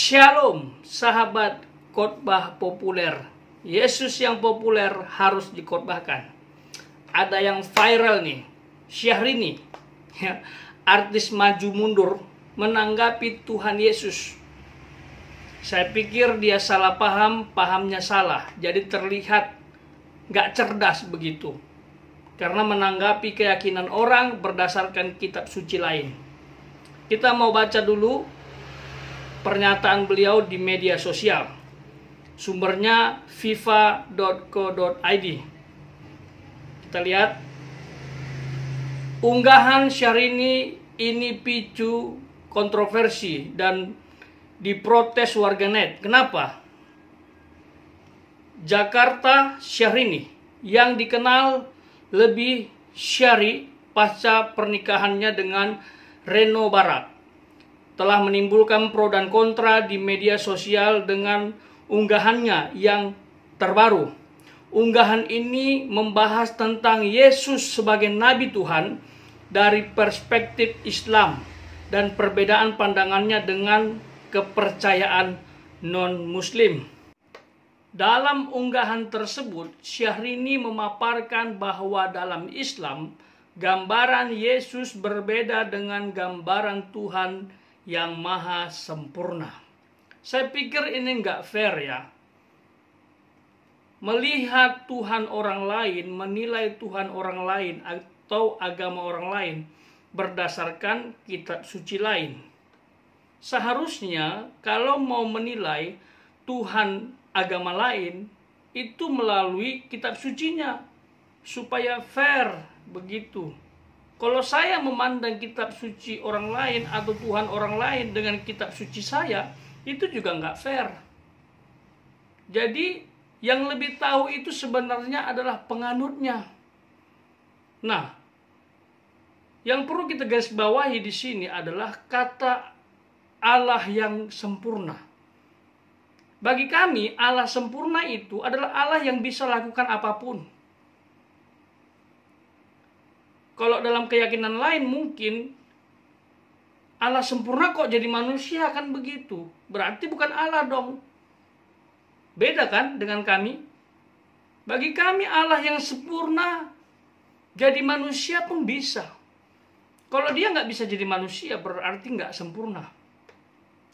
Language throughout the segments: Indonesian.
Shalom, sahabat khotbah populer. Yesus yang populer harus dikhotbahkan. Ada yang viral nih, Syahrini, ya, artis maju mundur menanggapi Tuhan Yesus. Saya pikir dia salah paham, pahamnya salah. Jadi terlihat gak cerdas begitu. Karena menanggapi keyakinan orang berdasarkan kitab suci lain. Kita mau baca dulu pernyataan beliau di media sosial. Sumbernya fifa.co.id. Kita lihat. Unggahan Syahrini ini picu kontroversi dan diprotes warganet. Kenapa? Jakarta Syahrini yang dikenal lebih syari pasca pernikahannya dengan Reno Barat telah menimbulkan pro dan kontra di media sosial dengan unggahannya yang terbaru. Unggahan ini membahas tentang Yesus sebagai Nabi Tuhan dari perspektif Islam dan perbedaan pandangannya dengan kepercayaan non-Muslim. Dalam unggahan tersebut, Syahrini memaparkan bahwa dalam Islam, gambaran Yesus berbeda dengan gambaran Tuhan yang maha sempurna. Saya pikir ini nggak fair ya. Melihat Tuhan orang lain, menilai Tuhan orang lain atau agama orang lain berdasarkan kitab suci lain. Seharusnya kalau mau menilai Tuhan agama lain itu melalui kitab sucinya supaya fair begitu. Kalau saya memandang kitab suci orang lain atau Tuhan orang lain dengan kitab suci saya, itu juga nggak fair. Jadi yang lebih tahu itu sebenarnya adalah penganutnya. Nah, yang perlu kita garis bawahi di sini adalah kata Allah yang sempurna. Bagi kami, Allah sempurna itu adalah Allah yang bisa lakukan apapun. Kalau dalam keyakinan lain mungkin Allah sempurna kok jadi manusia, kan begitu. Berarti bukan Allah dong. Beda kan dengan kami? Bagi kami Allah yang sempurna jadi manusia pun bisa. Kalau dia nggak bisa jadi manusia berarti nggak sempurna.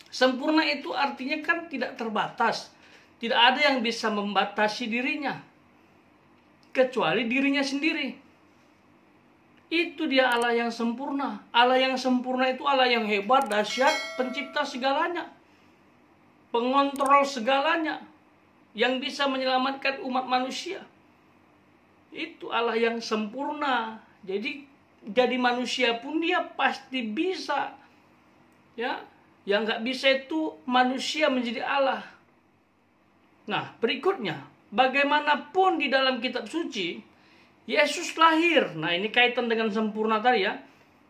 Sempurna itu artinya kan tidak terbatas. Tidak ada yang bisa membatasi dirinya. Kecuali dirinya sendiri. Itu dia Allah yang sempurna. Allah yang sempurna itu Allah yang hebat, dahsyat, pencipta segalanya. Pengontrol segalanya. Yang bisa menyelamatkan umat manusia. Itu Allah yang sempurna. Jadi manusia pun dia pasti bisa. Ya, yang nggak bisa itu manusia menjadi Allah. Nah, berikutnya, bagaimanapun di dalam kitab suci, Yesus lahir. Nah, ini kaitan dengan sempurna tadi ya.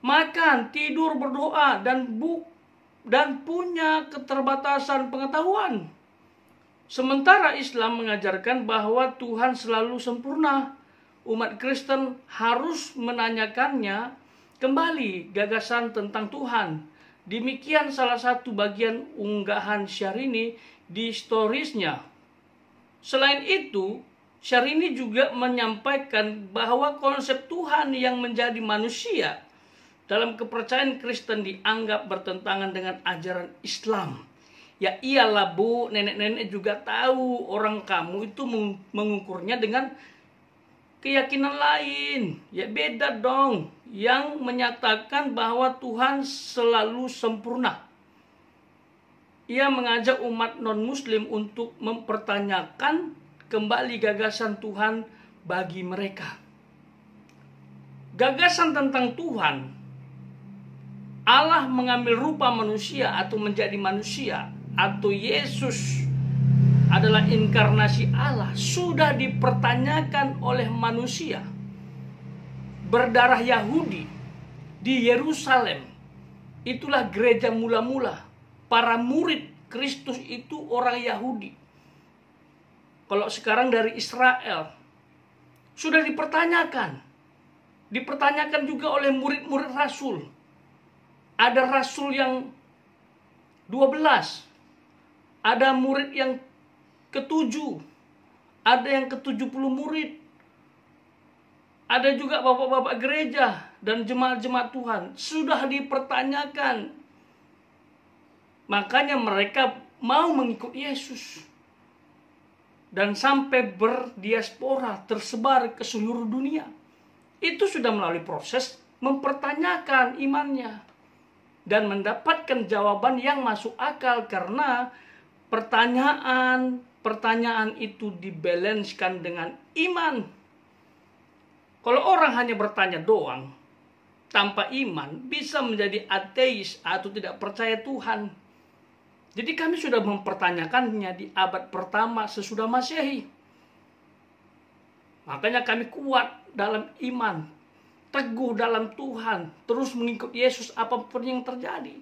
Makan, tidur, berdoa, dan punya keterbatasan pengetahuan. Sementara Islam mengajarkan bahwa Tuhan selalu sempurna. Umat Kristen harus menanyakannya kembali gagasan tentang Tuhan. Demikian salah satu bagian unggahan Syahrini di storiesnya. Selain itu, Syahrini juga menyampaikan bahwa konsep Tuhan yang menjadi manusia dalam kepercayaan Kristen dianggap bertentangan dengan ajaran Islam. Ya iyalah Bu, nenek-nenek juga tahu orang kamu itu mengukurnya dengan keyakinan lain. Ya beda dong. Yang menyatakan bahwa Tuhan selalu sempurna. Ia mengajak umat non-Muslim untuk mempertanyakan kembali gagasan Tuhan bagi mereka. Gagasan tentang Tuhan, Allah mengambil rupa manusia atau menjadi manusia, atau Yesus adalah inkarnasi Allah, sudah dipertanyakan oleh manusia. Berdarah Yahudi di Yerusalem, itulah gereja mula-mula. Para murid Kristus itu orang Yahudi. Kalau sekarang dari Israel, sudah dipertanyakan. Dipertanyakan juga oleh murid-murid Rasul. Ada Rasul yang 12, Ada murid yang ke-7, ada yang ke-70 murid. Ada juga bapak-bapak gereja dan jemaat-jemaat Tuhan. Sudah dipertanyakan. Makanya mereka mau mengikut Yesus. Dan sampai berdiaspora, tersebar ke seluruh dunia. Itu sudah melalui proses mempertanyakan imannya. Dan mendapatkan jawaban yang masuk akal karena pertanyaan itu dibalanskan dengan iman. Kalau orang hanya bertanya doang tanpa iman, bisa menjadi ateis atau tidak percaya Tuhan. Jadi kami sudah mempertanyakannya di abad pertama sesudah Masehi. Makanya kami kuat dalam iman, teguh dalam Tuhan, terus mengikut Yesus apapun yang terjadi.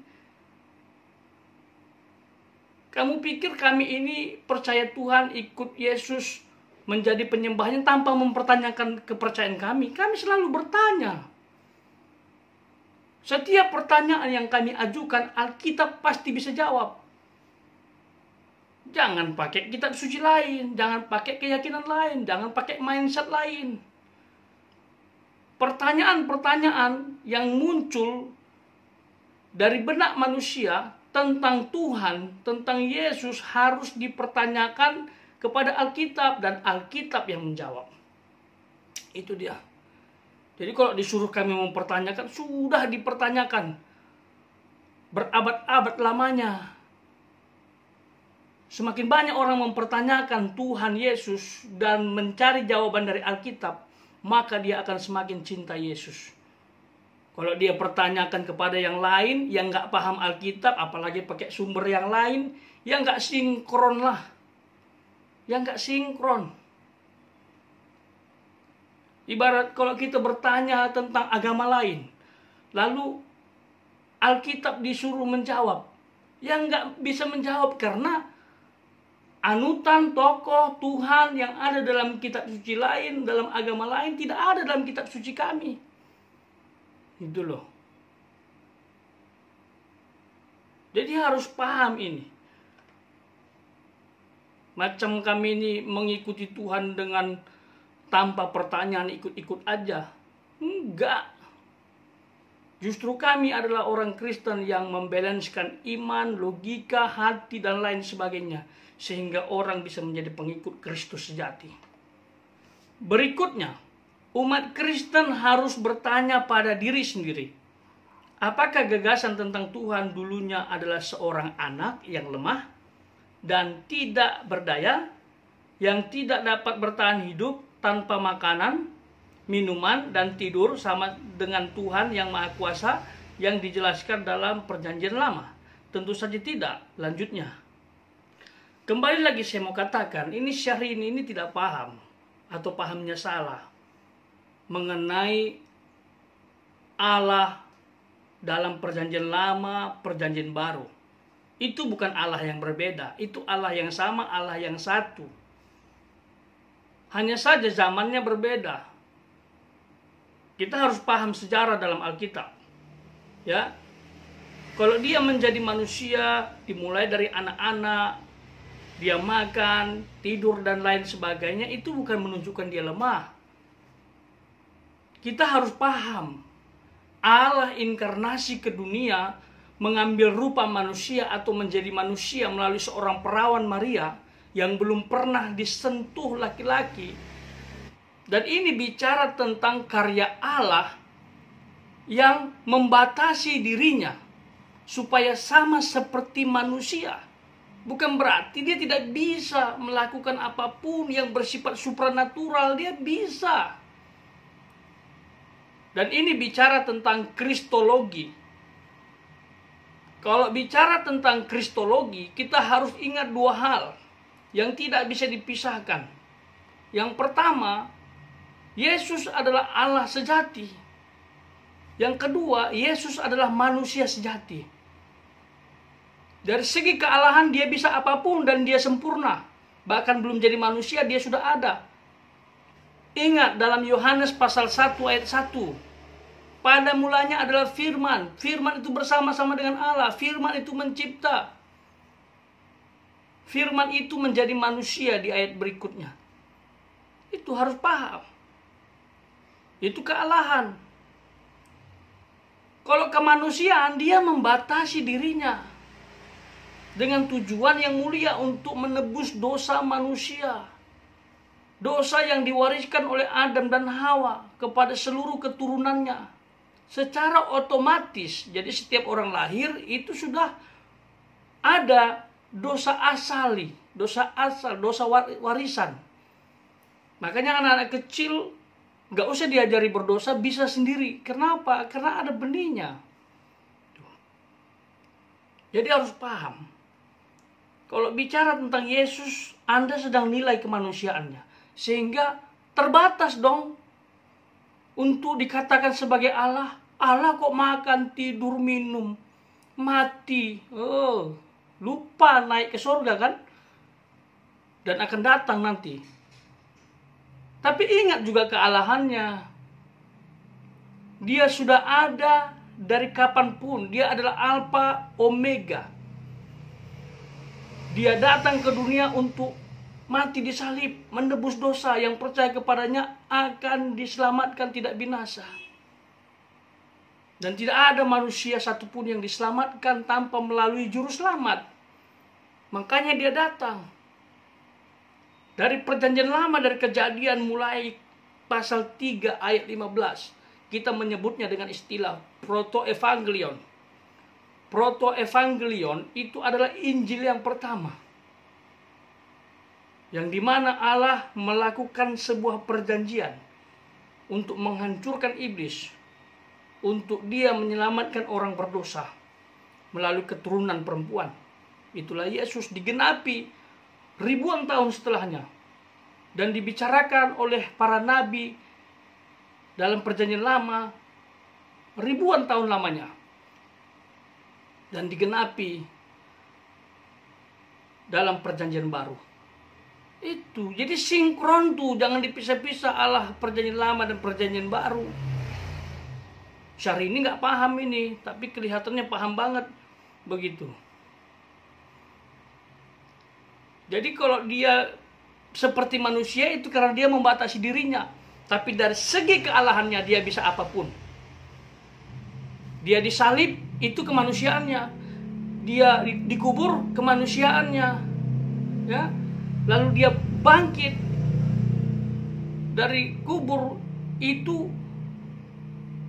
Kamu pikir kami ini percaya Tuhan, ikut Yesus, menjadi penyembahnya tanpa mempertanyakan kepercayaan kami? Kami selalu bertanya. Setiap pertanyaan yang kami ajukan, Alkitab pasti bisa jawab. Jangan pakai kitab suci lain, jangan pakai keyakinan lain, jangan pakai mindset lain. Pertanyaan-pertanyaan yang muncul dari benak manusia tentang Tuhan, tentang Yesus harus dipertanyakan kepada Alkitab dan Alkitab yang menjawab. Itu dia. Jadi kalau disuruh kami mempertanyakan, sudah dipertanyakan berabad-abad lamanya. Semakin banyak orang mempertanyakan Tuhan Yesus dan mencari jawaban dari Alkitab, maka dia akan semakin cinta Yesus. Kalau dia pertanyakan kepada yang lain, yang nggak paham Alkitab, apalagi pakai sumber yang lain, yang nggak sinkron lah. Yang nggak sinkron. Ibarat kalau kita bertanya tentang agama lain, lalu Alkitab disuruh menjawab, yang nggak bisa menjawab karena anutan tokoh Tuhan yang ada dalam kitab suci lain, dalam agama lain, tidak ada dalam kitab suci kami. Itu loh. Jadi harus paham ini. Macam kami ini mengikuti Tuhan dengan tanpa pertanyaan, ikut-ikut aja. Enggak. Justru kami adalah orang Kristen yang membalanskan iman, logika, hati, dan lain sebagainya. Sehingga orang bisa menjadi pengikut Kristus sejati. Berikutnya, umat Kristen harus bertanya pada diri sendiri. Apakah gagasan tentang Tuhan dulunya adalah seorang anak yang lemah dan tidak berdaya, yang tidak dapat bertahan hidup tanpa makanan, minuman, dan tidur sama dengan Tuhan yang Maha Kuasa yang dijelaskan dalam Perjanjian Lama? Tentu saja tidak. Lanjutnya, kembali lagi saya mau katakan, ini Syahrini ini tidak paham atau pahamnya salah mengenai Allah dalam Perjanjian Lama, Perjanjian Baru. Itu bukan Allah yang berbeda, itu Allah yang sama, Allah yang satu. Hanya saja zamannya berbeda. Kita harus paham sejarah dalam Alkitab. Ya. Kalau dia menjadi manusia, dimulai dari anak-anak, dia makan, tidur, dan lain sebagainya, itu bukan menunjukkan dia lemah. Kita harus paham, Allah inkarnasi ke dunia, mengambil rupa manusia atau menjadi manusia melalui seorang perawan Maria yang belum pernah disentuh laki-laki. Dan ini bicara tentang karya Allah yang membatasi dirinya supaya sama seperti manusia. Bukan berarti dia tidak bisa melakukan apapun yang bersifat supranatural, dia bisa. Dan ini bicara tentang kristologi. Kalau bicara tentang kristologi, kita harus ingat dua hal yang tidak bisa dipisahkan. Yang pertama, Yesus adalah Allah sejati. Yang kedua, Yesus adalah manusia sejati. Dari segi kealahan dia bisa apapun dan dia sempurna. Bahkan belum jadi manusia dia sudah ada. Ingat dalam Yohanes pasal 1 ayat 1. Pada mulanya adalah firman. Firman itu bersama-sama dengan Allah. Firman itu mencipta. firman itu menjadi manusia di ayat berikutnya. Itu harus paham. Itu kealahan. Kalau kemanusiaan, dia membatasi dirinya dengan tujuan yang mulia untuk menebus dosa manusia. Dosa yang diwariskan oleh Adam dan Hawa kepada seluruh keturunannya. Secara otomatis, jadi setiap orang lahir itu sudah ada dosa asali, dosa asal, dosa warisan. Makanya anak-anak kecil gak usah diajari berdosa, bisa sendiri. Kenapa? Karena ada benihnya. Jadi harus paham. Kalau bicara tentang Yesus, Anda sedang nilai kemanusiaannya. Sehingga terbatas dong untuk dikatakan sebagai Allah. Allah kok makan, tidur, minum, mati. Oh, lupa naik ke surga kan? Dan akan datang nanti. Tapi ingat juga kealahannya. Dia sudah ada dari kapanpun. Dia adalah Alfa Omega. Dia datang ke dunia untuk mati di salib, menebus dosa. Yang percaya kepadanya akan diselamatkan, tidak binasa. Dan tidak ada manusia satupun yang diselamatkan tanpa melalui juru selamat. Makanya dia datang. Dari perjanjian lama, dari Kejadian mulai pasal 3 ayat 15. Kita menyebutnya dengan istilah proto-evangelion. Proto-evangelion itu adalah Injil yang pertama. Yang dimana Allah melakukan sebuah perjanjian untuk menghancurkan iblis. Untuk dia menyelamatkan orang berdosa melalui keturunan perempuan. Itulah Yesus digenapi ribuan tahun setelahnya. Dan dibicarakan oleh para nabi dalam perjanjian lama ribuan tahun lamanya. Dan digenapi dalam perjanjian baru. Itu, jadi sinkron tuh, jangan dipisah-pisah Allah perjanjian lama dan perjanjian baru. Syahrini nggak paham ini, tapi kelihatannya paham banget begitu. Jadi kalau dia seperti manusia itu karena dia membatasi dirinya. Tapi dari segi kealahannya dia bisa apapun. Dia disalib, itu kemanusiaannya. Dia dikubur, kemanusiaannya. Ya. Lalu dia bangkit dari kubur, itu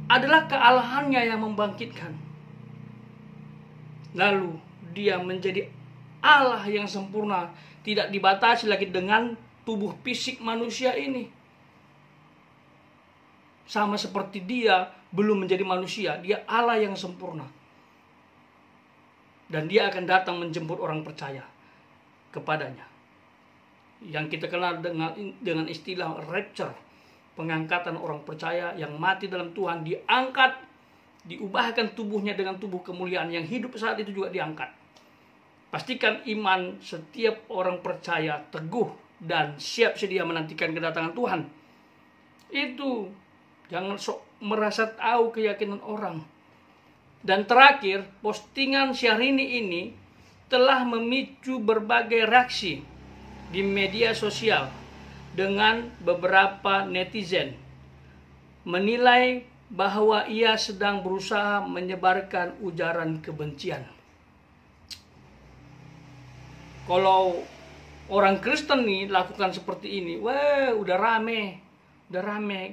adalah kealahannya yang membangkitkan. Lalu dia menjadi Allah yang sempurna, tidak dibatasi lagi dengan tubuh fisik manusia ini. Sama seperti dia belum menjadi manusia, dia Allah yang sempurna. Dan dia akan datang menjemput orang percaya kepadanya. Yang kita kenal dengan istilah rapture, pengangkatan orang percaya yang mati dalam Tuhan diangkat, diubahkan tubuhnya dengan tubuh kemuliaan, yang hidup saat itu juga diangkat. Pastikan iman setiap orang percaya teguh dan siap sedia menantikan kedatangan Tuhan. Itu, jangan sok merasa tahu keyakinan orang. Dan terakhir, postingan Syahrini ini telah memicu berbagai reaksi di media sosial dengan beberapa netizen menilai bahwa ia sedang berusaha menyebarkan ujaran kebencian. Kalau orang Kristen nih lakukan seperti ini, wah udah rame.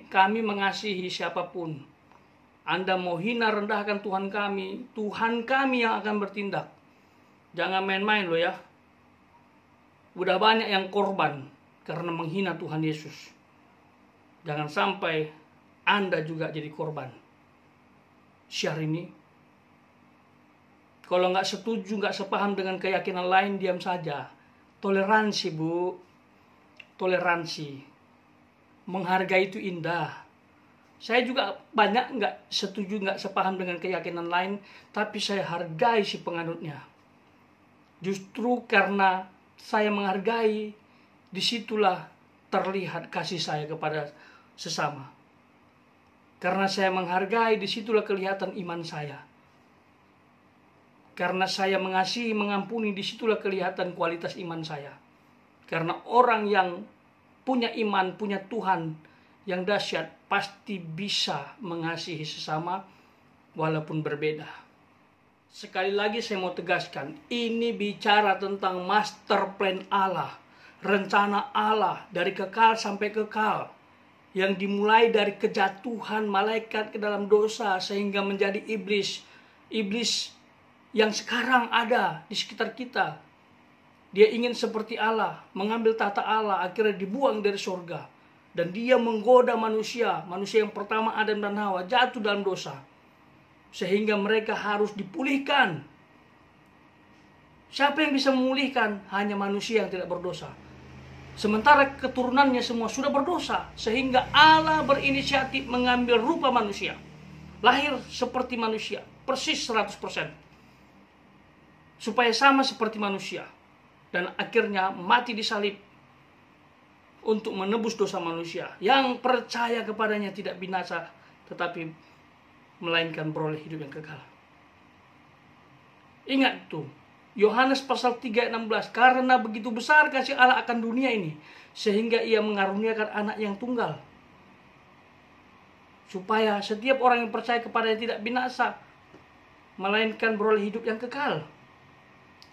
Kami mengasihi siapapun. Anda mau hina rendahkan Tuhan kami yang akan bertindak. Jangan main-main loh ya. Udah banyak yang korban karena menghina Tuhan Yesus. Jangan sampai Anda juga jadi korban. Syahrini, kalau nggak setuju, nggak sepaham dengan keyakinan lain, diam saja. Toleransi, Bu. Toleransi. Menghargai itu indah. Saya juga banyak nggak setuju, nggak sepaham dengan keyakinan lain, tapi saya hargai si penganutnya. Justru karena saya menghargai, disitulah terlihat kasih saya kepada sesama. Karena saya menghargai, disitulah kelihatan iman saya. Karena saya mengasihi, mengampuni, disitulah kelihatan kualitas iman saya. Karena orang yang punya iman, punya Tuhan yang dahsyat, pasti bisa mengasihi sesama walaupun berbeda. Sekali lagi saya mau tegaskan, ini bicara tentang master plan Allah, rencana Allah dari kekal sampai kekal, yang dimulai dari kejatuhan malaikat ke dalam dosa sehingga menjadi iblis yang sekarang ada di sekitar kita. Dia ingin seperti Allah, mengambil tata Allah, akhirnya dibuang dari surga. Dan dia menggoda manusia yang pertama Adam dan Hawa jatuh dalam dosa. Sehingga mereka harus dipulihkan. Siapa yang bisa memulihkan? Hanya manusia yang tidak berdosa. Sementara keturunannya semua sudah berdosa. Sehingga Allah berinisiatif mengambil rupa manusia. Lahir seperti manusia, persis 100%. Supaya sama seperti manusia. Dan akhirnya mati di salib untuk menebus dosa manusia. Yang percaya kepadanya tidak binasa, tetapi melainkan beroleh hidup yang kekal. Ingat tuh, Yohanes pasal 3 ayat 16. Karena begitu besar kasih Allah akan dunia ini, sehingga ia mengaruniakan anak yang tunggal. Supaya setiap orang yang percaya kepadanya tidak binasa, melainkan beroleh hidup yang kekal.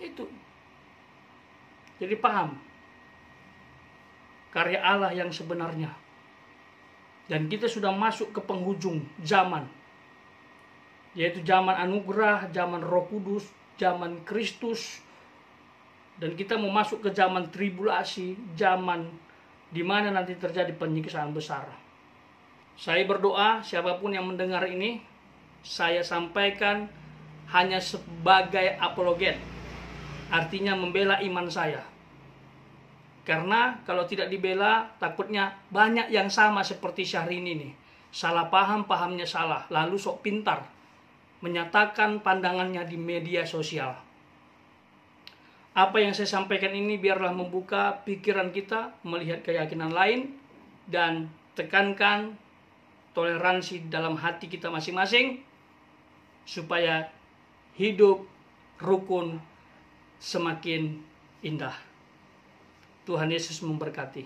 Itu. Jadi paham karya Allah yang sebenarnya. Dan kita sudah masuk ke penghujung zaman, yaitu zaman anugerah, zaman Roh Kudus, zaman Kristus. Dan kita mau masuk ke zaman tribulasi, zaman di mana nanti terjadi penyiksaan besar. Saya berdoa siapapun yang mendengar ini, saya sampaikan hanya sebagai apologet. Artinya membela iman saya. Karena kalau tidak dibela, takutnya banyak yang sama seperti Syahrini nih. Salah paham, pahamnya salah. Lalu sok pintar menyatakan pandangannya di media sosial. Apa yang saya sampaikan ini biarlah membuka pikiran kita, melihat keyakinan lain, dan tekankan toleransi dalam hati kita masing-masing, supaya hidup rukun semakin indah. Tuhan Yesus memberkati.